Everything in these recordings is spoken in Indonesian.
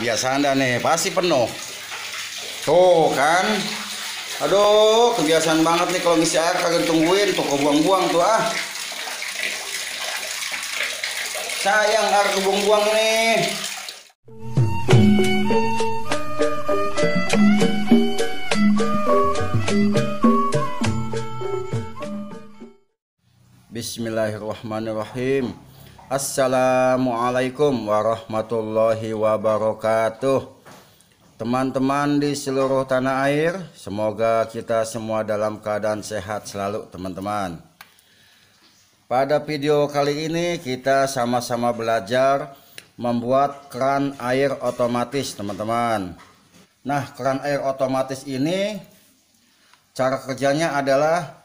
kebiasaan dah nih, pasti penuh. Tuh kan. Aduh, kebiasaan banget nih kalau ngisi air kagak tungguin tuh, kok buang-buang tuh ah. Sayang air kebuang-buang nih. Bismillahirrahmanirrahim. Assalamualaikum warahmatullahi wabarakatuh. Teman-teman di seluruh tanah air, semoga kita semua dalam keadaan sehat selalu teman-teman. Pada video kali ini kita sama-sama belajar membuat keran air otomatis teman-teman. Nah, keran air otomatis ini cara kerjanya adalah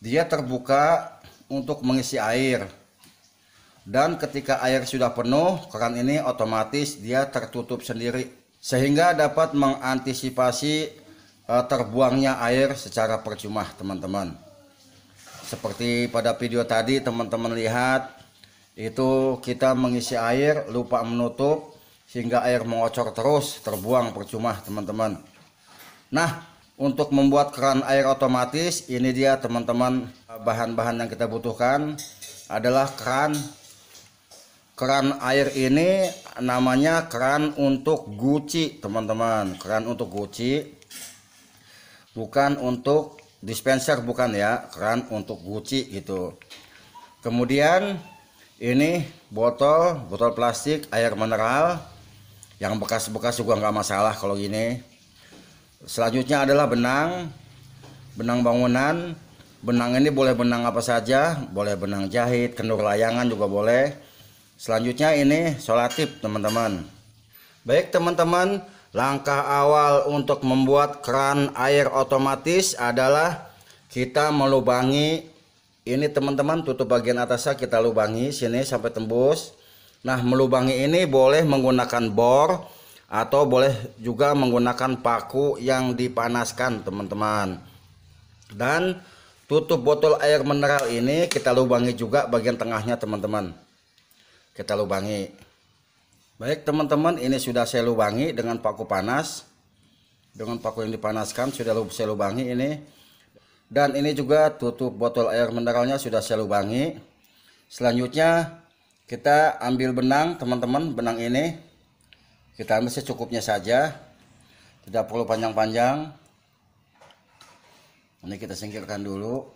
dia terbuka untuk mengisi air, dan ketika air sudah penuh, keran ini otomatis dia tertutup sendiri sehingga dapat mengantisipasi terbuangnya air secara percuma teman-teman. Seperti pada video tadi teman-teman lihat, itu kita mengisi air lupa menutup sehingga air mengocor terus, terbuang percuma teman-teman. Nah, untuk membuat keran air otomatis ini dia teman-teman, bahan-bahan yang kita butuhkan adalah keran air ini namanya keran untuk guci teman-teman. Keran untuk guci, bukan untuk dispenser, bukan ya, keran untuk guci gitu. Kemudian ini botol plastik air mineral yang bekas-bekas juga nggak masalah kalau gini. Selanjutnya adalah benang bangunan. Benang ini boleh benang apa saja, boleh benang jahit, kenur layangan juga boleh. Selanjutnya ini solatif teman-teman. Baik teman-teman, langkah awal untuk membuat keran air otomatis adalah kita melubangi ini teman-teman, tutup bagian atasnya kita lubangi sini sampai tembus. Nah, melubangi ini boleh menggunakan bor atau boleh juga menggunakan paku yang dipanaskan teman-teman. Dan tutup botol air mineral ini kita lubangi juga bagian tengahnya teman-teman. Kita lubangi. Baik teman-teman, ini sudah saya lubangi dengan paku panas. Dengan paku yang dipanaskan sudah saya lubangi ini. Dan ini juga tutup botol air mineralnya sudah saya lubangi. Selanjutnya kita ambil benang teman-teman, benang ini kita ambil secukupnya saja, tidak perlu panjang-panjang. Ini kita singkirkan dulu.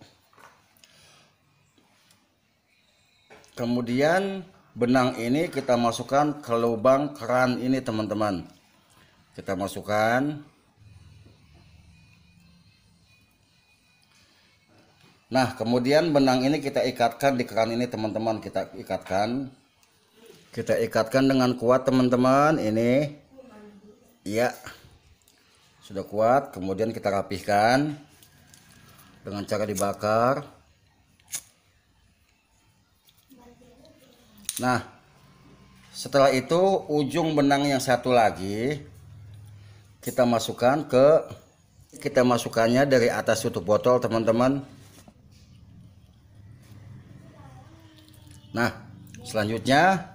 Kemudian benang ini kita masukkan ke lubang keran ini teman-teman. Kita masukkan. Nah, kemudian benang ini kita ikatkan di keran ini teman-teman. Kita ikatkan dengan kuat teman-teman. Ini ya sudah kuat. Kemudian kita rapihkan dengan cara dibakar. Nah, setelah itu ujung benang yang satu lagi kita masukkannya dari atas tutup botol teman-teman. Nah, selanjutnya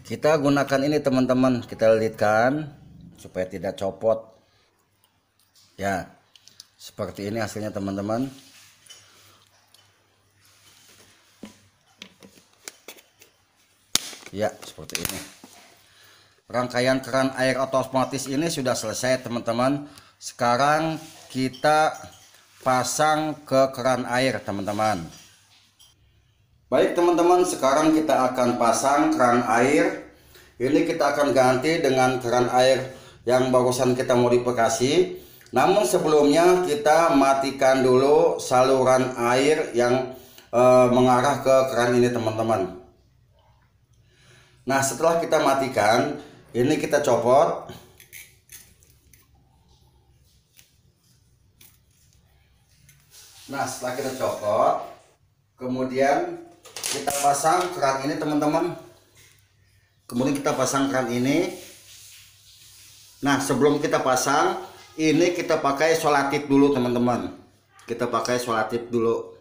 kita gunakan ini teman-teman, kita lilitkan supaya tidak copot. Ya, seperti ini hasilnya teman-teman. Ya, seperti ini. Rangkaian keran air otomatis ini sudah selesai teman-teman. Sekarang kita pasang ke keran air teman-teman. Baik teman-teman, sekarang kita akan pasang keran air. Ini kita akan ganti dengan keran air yang barusan kita modifikasi. Namun sebelumnya kita matikan dulu saluran air yang mengarah ke keran ini teman-teman. Nah, setelah kita matikan, ini kita copot. Nah, setelah kita copot, kemudian kita pasang keran ini teman-teman. Kemudian kita pasang keran ini. Nah, sebelum kita pasang, ini kita pakai solatif dulu teman-teman. Kita pakai solatif dulu.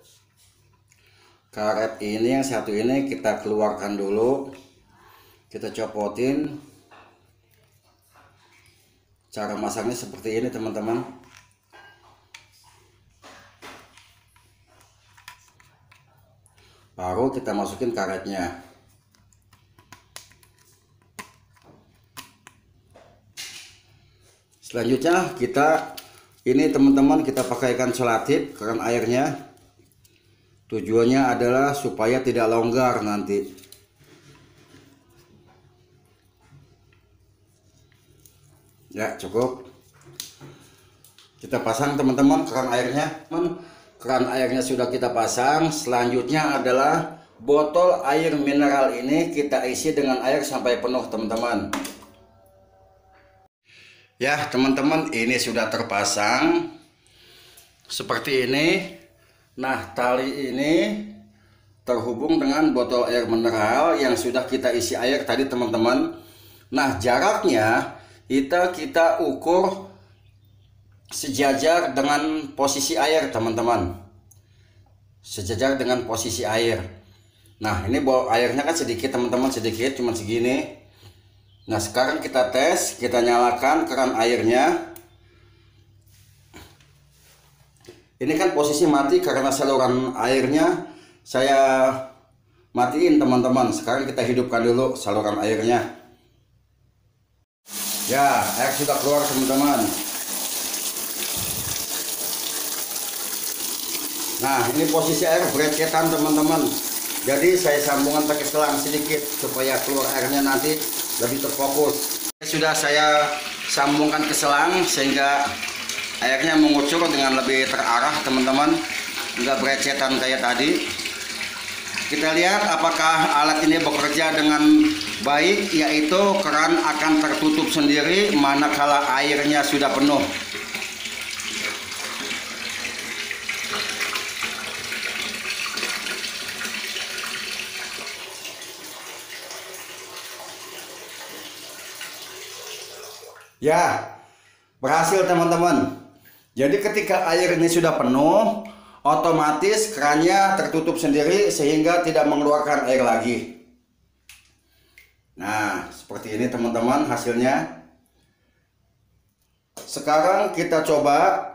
Karet ini yang satu ini kita keluarkan dulu. Kita copotin. Cara masaknya seperti ini teman-teman. Baru kita masukin karetnya. Selanjutnya ini teman-teman kita pakaikan selotip keran airnya. Tujuannya adalah supaya tidak longgar nanti. Ya, cukup. Kita pasang teman-teman keran airnya. Keran airnya sudah kita pasang. Selanjutnya adalah botol air mineral ini kita isi dengan air sampai penuh teman-teman. Ya teman-teman, ini sudah terpasang seperti ini. Nah, tali ini terhubung dengan botol air mineral yang sudah kita isi air tadi teman-teman. Nah, jaraknya kita ukur sejajar dengan posisi air teman-teman. Sejajar dengan posisi air. Nah, ini airnya kan sedikit teman-teman, sedikit cuman segini. Nah, sekarang kita tes, kita nyalakan keran airnya. Ini kan posisi mati karena saluran airnya saya matiin teman-teman. Sekarang kita hidupkan dulu saluran airnya. Ya, air sudah keluar teman-teman. Nah, ini posisi air brecetan teman-teman. Jadi saya sambungan pakai selang sedikit supaya keluar airnya nanti lebih terfokus. Sudah saya sambungkan ke selang sehingga airnya mengucur dengan lebih terarah teman-teman, enggak brecetan kayak tadi. Kita lihat apakah alat ini bekerja dengan baik, yaitu keran akan tertutup sendiri manakala airnya sudah penuh. Ya, berhasil teman-teman. Jadi ketika air ini sudah penuh, otomatis kerannya tertutup sendiri sehingga tidak mengeluarkan air lagi. Nah, seperti ini teman-teman hasilnya. Sekarang kita coba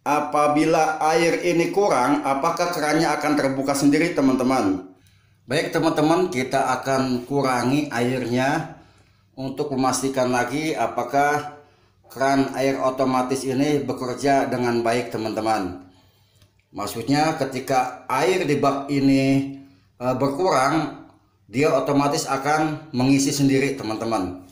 apabila air ini kurang, apakah kerannya akan terbuka sendiri teman-teman. Baik teman-teman, kita akan kurangi airnya untuk memastikan lagi apakah keran air otomatis ini bekerja dengan baik teman-teman. Maksudnya ketika air di bak ini berkurang, dia otomatis akan mengisi sendiri teman-teman.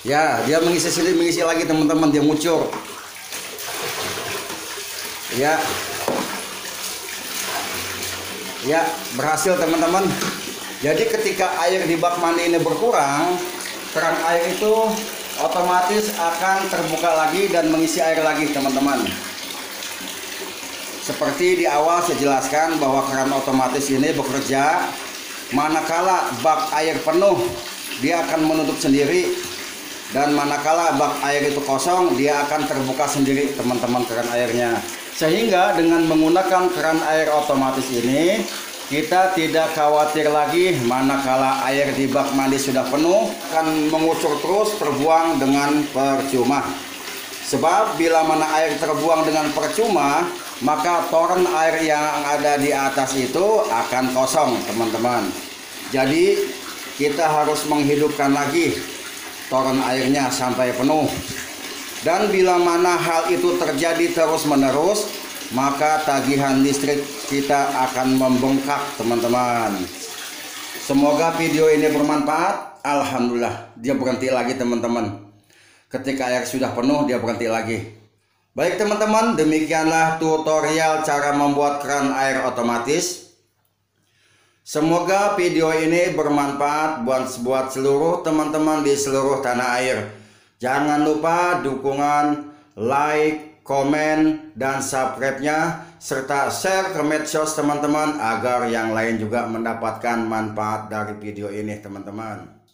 Ya, dia mengisi sendiri, mengisi lagi teman-teman, dia ngucur. Ya. Ya, berhasil teman-teman. Jadi ketika air di bak mandi ini berkurang, keran air itu otomatis akan terbuka lagi dan mengisi air lagi teman-teman. Seperti di awal saya jelaskan bahwa keran otomatis ini bekerja manakala bak air penuh, dia akan menutup sendiri. Dan manakala bak air itu kosong, dia akan terbuka sendiri teman-teman keran airnya. Sehingga dengan menggunakan keran air otomatis ini, kita tidak khawatir lagi manakala air di bak mandi sudah penuh akan mengucur terus, terbuang dengan percuma. Sebab bila mana air terbuang dengan percuma, maka toren air yang ada di atas itu akan kosong teman-teman. Jadi kita harus menghidupkan lagi toren airnya sampai penuh. Dan bila mana hal itu terjadi terus-menerus, maka tagihan listrik kita akan membengkak teman-teman. Semoga video ini bermanfaat. Alhamdulillah, dia berhenti lagi teman-teman. Ketika air sudah penuh, dia berhenti lagi. Baik teman-teman, demikianlah tutorial cara membuat keran air otomatis. Semoga video ini bermanfaat buat seluruh teman-teman di seluruh tanah air. Jangan lupa dukungan, like, komen, dan subscribe-nya, serta share ke medsos teman-teman agar yang lain juga mendapatkan manfaat dari video ini teman-teman.